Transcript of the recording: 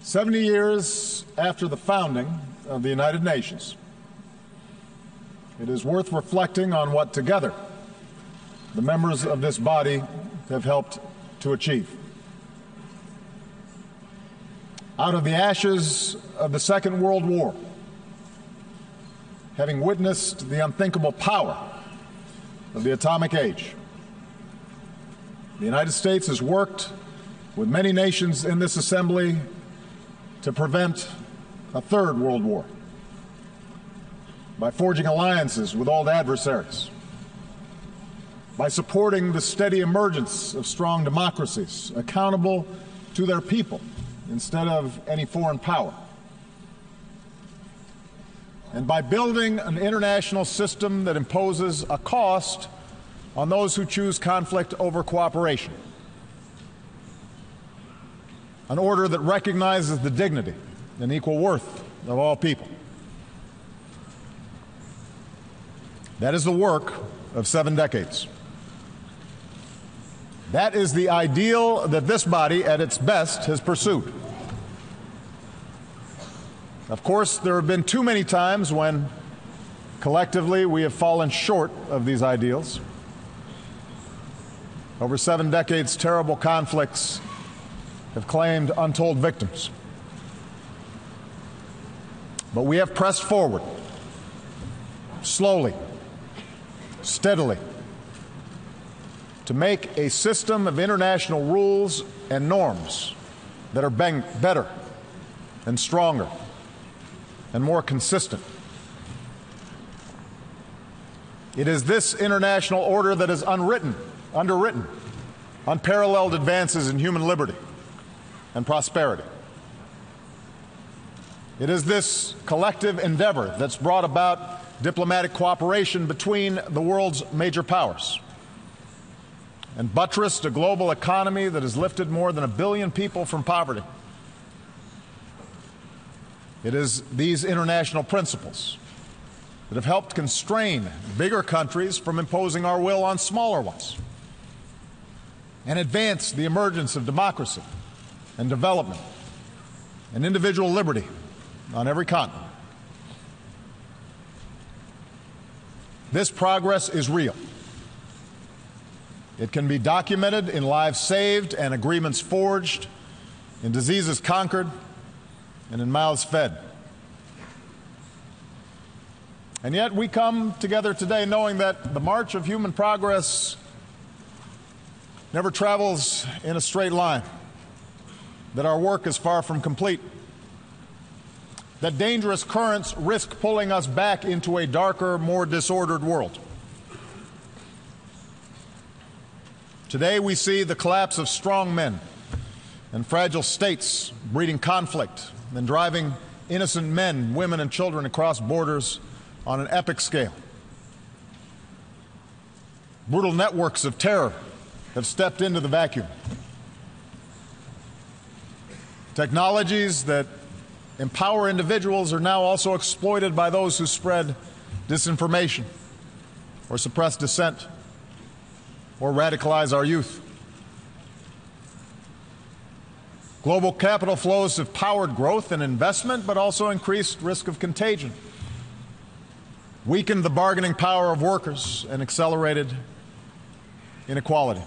70 years after the founding of the United Nations, it is worth reflecting on what together the members of this body have helped to achieve. Out of the ashes of the Second World War, having witnessed the unthinkable power of the atomic age, the United States has worked with many nations in this assembly to prevent a third world war by forging alliances with old adversaries, by supporting the steady emergence of strong democracies accountable to their people instead of any foreign power, and by building an international system that imposes a cost on those who choose conflict over cooperation, an order that recognizes the dignity and equal worth of all people. That is the work of 7 decades. That is the ideal that this body, at its best, has pursued. Of course, there have been too many times when, collectively, we have fallen short of these ideals. Over 7 decades, terrible conflicts have claimed untold victims. But we have pressed forward, slowly, steadily, to make a system of international rules and norms that are better and stronger and more consistent. It is this international order that has underwritten unparalleled advances in human liberty and prosperity. It is this collective endeavor that's brought about diplomatic cooperation between the world's major powers and buttressed a global economy that has lifted more than 1 billion people from poverty. It is these international principles that have helped constrain bigger countries from imposing our will on smaller ones and advance the emergence of democracy and development and individual liberty on every continent. This progress is real. It can be documented in lives saved and agreements forged, in diseases conquered, and in mouths fed. And yet we come together today knowing that the march of human progress never travels in a straight line, that our work is far from complete, that dangerous currents risk pulling us back into a darker, more disordered world. Today we see the collapse of strong men and fragile states breeding conflict and driving innocent men, women, and children across borders on an epic scale. Brutal networks of terror have stepped into the vacuum. Technologies that empower individuals are now also exploited by those who spread disinformation or suppress dissent or radicalize our youth. Global capital flows have powered growth and investment, but also increased risk of contagion, weakened the bargaining power of workers, and accelerated inequality.